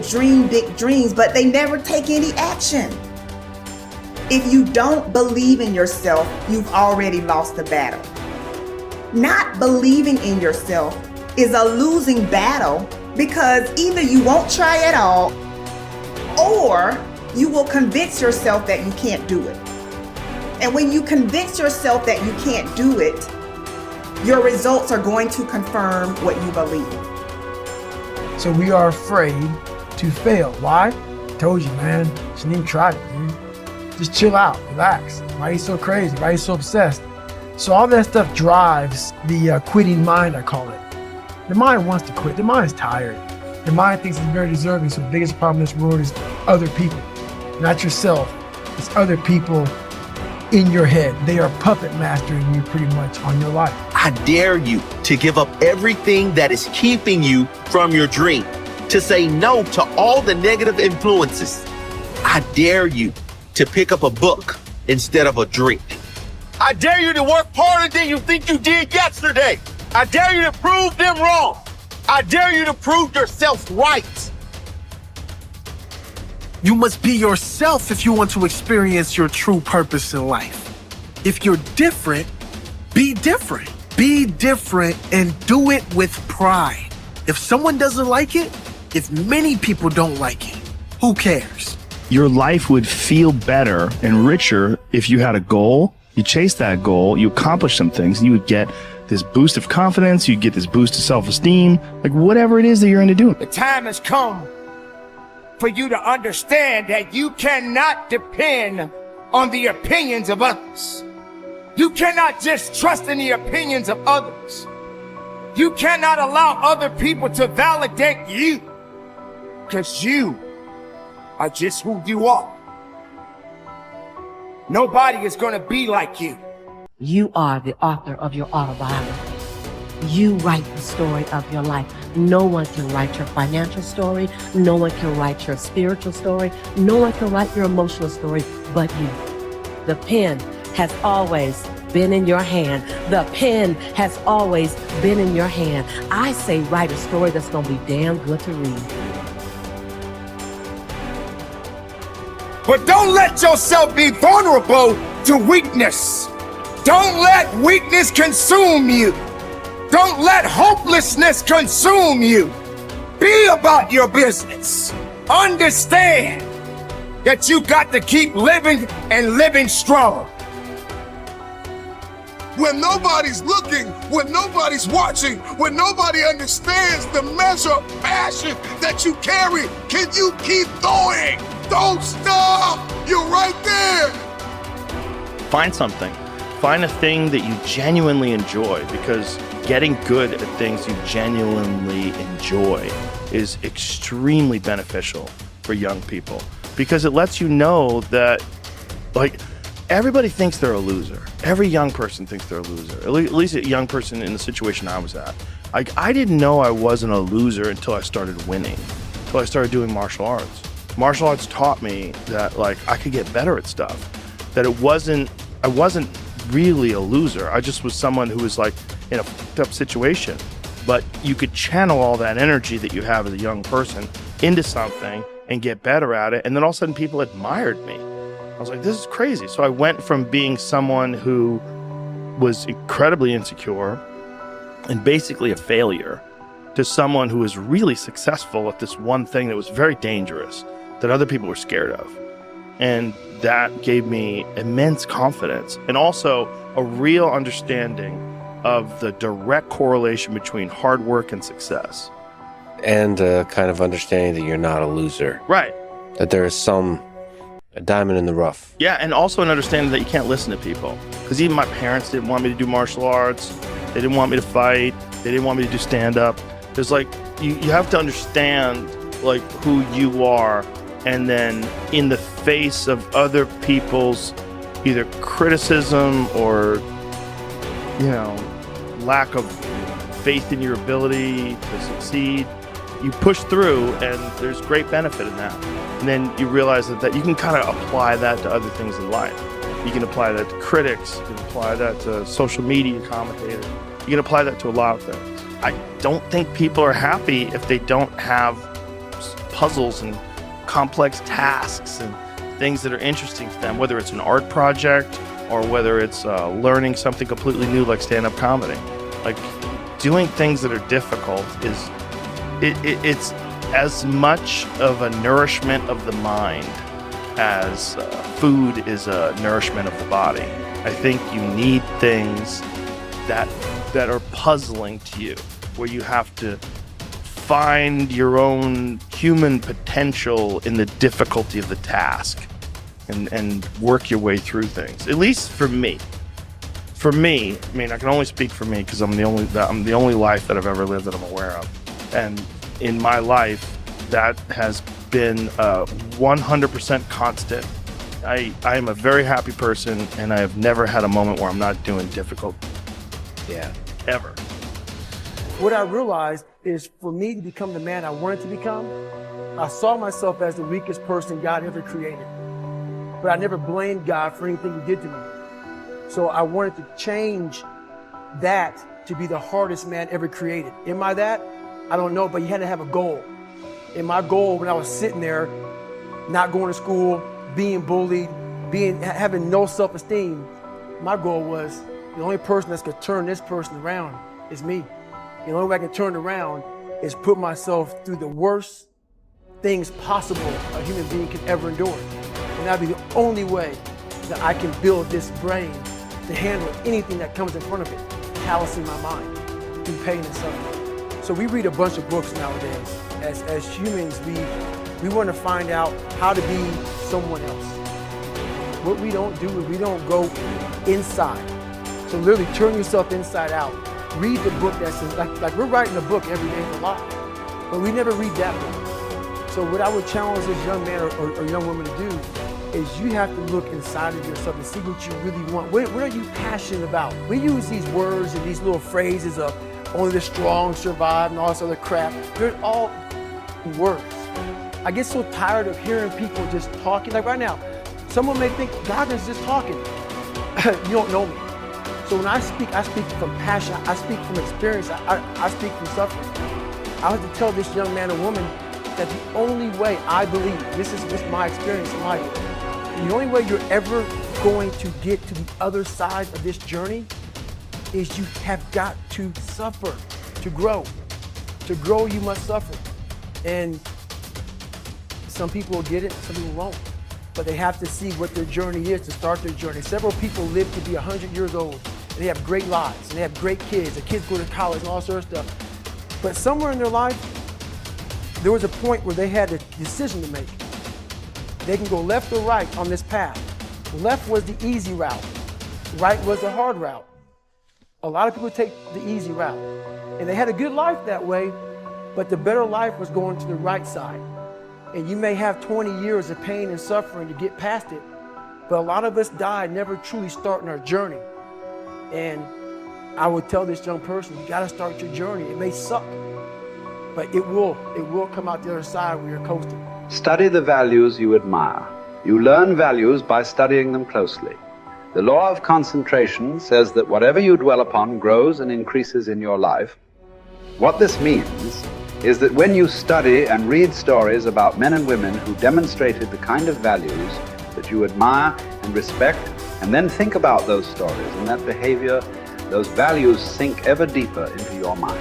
dream big dreams, but they never take any action. If you don't believe in yourself, you've already lost the battle. Not believing in yourself is a losing battle because either you won't try at all or you will convince yourself that you can't do it. And when you convince yourself that you can't do it, your results are going to confirm what you believe. So we are afraid to fail. Why? I told you, man. Shouldn't even try it, dude. Just chill out, relax. Why are you so crazy? Why are you so obsessed? So all that stuff drives the quitting mind, I call it. The mind wants to quit. The mind is tired. The mind thinks it's very deserving. So the biggest problem in this world is other people, not yourself. It's other people in your head. They are puppet mastering you pretty much on your life. I dare you to give up everything that is keeping you from your dream, to say no to all the negative influences. I dare you to pick up a book instead of a drink. I dare you to work harder than you think you did yesterday. I dare you to prove them wrong. I dare you to prove yourself right. You must be yourself if you want to experience your true purpose in life. If you're different, be different. Be different and do it with pride. If someone doesn't like it, if many people don't like it, who cares? Your life would feel better and richer if you had a goal, you chase that goal, you accomplish some things, and you would get this boost of confidence, you get this boost of self-esteem, like whatever it is that you're into doing. The time has come for you to understand that you cannot depend on the opinions of others. You cannot just trust in the opinions of others. You cannot allow other people to validate you, because you are just who you are. Nobody is going to be like you. You are the author of your autobiography. You write the story of your life. No one can write your financial story. No one can write your spiritual story. No one can write your emotional story but you. The pen has always been in your hand. The pen has always been in your hand. I say write a story that's going to be damn good to read. But don't let yourself be vulnerable to weakness. Don't let weakness consume you. Don't let hopelessness consume you. Be about your business. Understand that you got to keep living and living strong. When nobody's looking, when nobody's watching, when nobody understands the measure of passion that you carry, can you keep going? Don't stop! You're right there! Find something. Find a thing that you genuinely enjoy, because getting good at things you genuinely enjoy is extremely beneficial for young people, because it lets you know that, like, everybody thinks they're a loser. Every young person thinks they're a loser. At least a young person in the situation I was at. Like, I didn't know I wasn't a loser until I started winning, until I started doing martial arts. Martial arts taught me that, like, I could get better at stuff, that I wasn't really a loser. I just was someone who was, like, in a fucked up situation. But you could channel all that energy that you have as a young person into something and get better at it. And then all of a sudden people admired me. I was like, this is crazy. So I went from being someone who was incredibly insecure and basically a failure to someone who was really successful at this one thing that was very dangerous, that other people were scared of. And that gave me immense confidence and also a real understanding of the direct correlation between hard work and success. And kind of understanding that you're not a loser. Right. That there is a diamond in the rough. Yeah, and also an understanding that you can't listen to people. Because even my parents didn't want me to do martial arts. They didn't want me to fight. They didn't want me to do stand-up. There's like, you have to understand, like, who you are. And then in the face of other people's either criticism or, you know, lack of faith in your ability to succeed, you push through, and there's great benefit in that. And then you realize that you can kind of apply that to other things in life. You can apply that to critics, you can apply that to social media commentators, you can apply that to a lot of things. I don't think people are happy if they don't have puzzles and complex tasks and things that are interesting to them, whether it's an art project or whether it's learning something completely new like stand-up comedy. Like, doing things that are difficult is it's as much of a nourishment of the mind as food is a nourishment of the body. I think you need things that are puzzling to you, where you have to find your own human potential in the difficulty of the task and work your way through things. At least for me. For me, I mean, I can only speak for me because I'm the only life that I've ever lived that I'm aware of. And in my life, that has been 100% constant. I am a very happy person, and I have never had a moment where I'm not doing difficult. Yeah. Ever. What I realized is, for me to become the man I wanted to become, I saw myself as the weakest person God ever created. But I never blamed God for anything he did to me. So I wanted to change that to be the hardest man ever created. Am I that? I don't know, but you had to have a goal. And my goal, when I was sitting there, not going to school, being bullied, having no self-esteem, my goal was, the only person that's gonna turn this person around is me. The only way I can turn it around is put myself through the worst things possible a human being can ever endure. And that'd be the only way that I can build this brain to handle anything that comes in front of it, callousing my mind through pain and suffering. So we read a bunch of books nowadays. As humans, we want to find out how to be someone else. What we don't do is we don't go inside. So literally turn yourself inside out. Read the book that's like we're writing a book every day for life, but we never read that book. So what I would challenge this young man or young woman to do is you have to look inside of yourself and see what you really want. What are you passionate about? We use these words and these little phrases of only the strong survive and all this other crap. They're all words. I get so tired of hearing people just talking. Like right now, someone may think Goggins is just talking. You don't know me. So when I speak from passion, I speak from experience, I speak from suffering. I have to tell this young man or woman that the only way I believe, this is just my experience in life, the only way you're ever going to get to the other side of this journey is you have got to suffer to grow. To grow, you must suffer. And some people will get it, some people won't. But they have to see what their journey is to start their journey. Several people live to be 100 years old, and they have great lives, and they have great kids. The kids go to college and all sorts of stuff. But somewhere in their life, there was a point where they had a decision to make. They can go left or right on this path. Left was the easy route. Right was the hard route. A lot of people take the easy route. And they had a good life that way, but the better life was going to the right side. And you may have 20 years of pain and suffering to get past it, but a lot of us die never truly starting our journey. And I would tell this young person, you gotta start your journey. It may suck, but it will come out the other side where you're coasting. Study the values you admire. You learn values by studying them closely. The law of concentration says that whatever you dwell upon grows and increases in your life. What this means is that when you study and read stories about men and women who demonstrated the kind of values that you admire and respect, and then think about those stories and that behavior, those values sink ever deeper into your mind.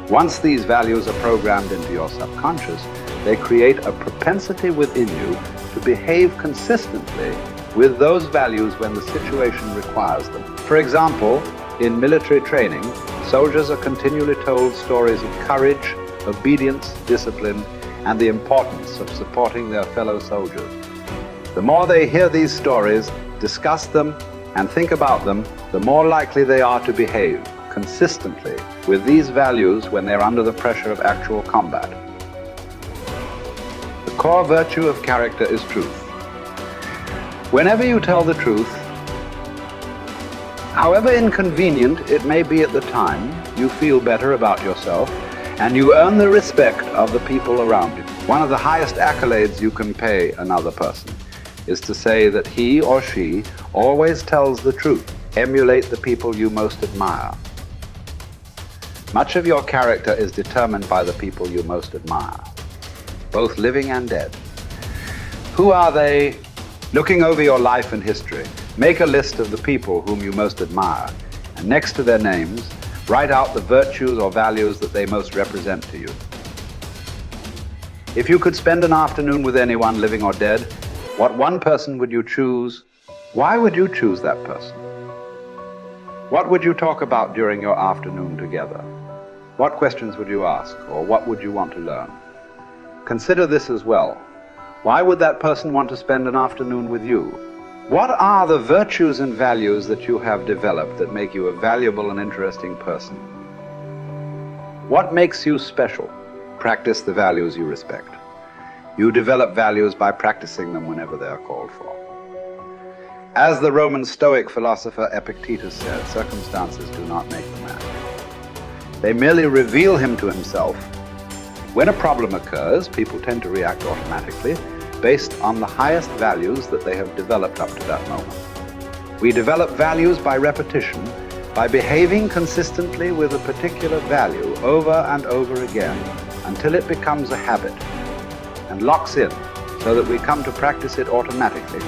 Once these values are programmed into your subconscious, they create a propensity within you to behave consistently with those values when the situation requires them. For example, in military training, soldiers are continually told stories of courage, obedience, discipline, and the importance of supporting their fellow soldiers. The more they hear these stories, discuss them, and think about them, the more likely they are to behave consistently with these values when they're under the pressure of actual combat. The core virtue of character is truth. Whenever you tell the truth, however inconvenient it may be at the time, you feel better about yourself and you earn the respect of the people around you. One of the highest accolades you can pay another person is to say that he or she always tells the truth. Emulate the people you most admire. Much of your character is determined by the people you most admire. both living and dead. Who are they? Looking over your life and history, make a list of the people whom you most admire, and next to their names, write out the virtues or values that they most represent to you. If you could spend an afternoon with anyone, living or dead, what one person would you choose? Why would you choose that person? What would you talk about during your afternoon together? What questions would you ask, or what would you want to learn? Consider this as well. Why would that person want to spend an afternoon with you? What are the virtues and values that you have developed that make you a valuable and interesting person? What makes you special? Practice the values you respect. You develop values by practicing them whenever they are called for. As the Roman Stoic philosopher Epictetus said, circumstances do not make the man. They merely reveal him to himself. When a problem occurs, people tend to react automatically based on the highest values that they have developed up to that moment. We develop values by repetition, by behaving consistently with a particular value over and over again until it becomes a habit and locks in so that we come to practice it automatically.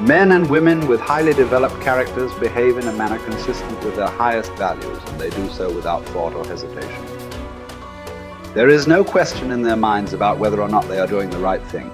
Men and women with highly developed characters behave in a manner consistent with their highest values, and they do so without thought or hesitation. There is no question in their minds about whether or not they are doing the right thing.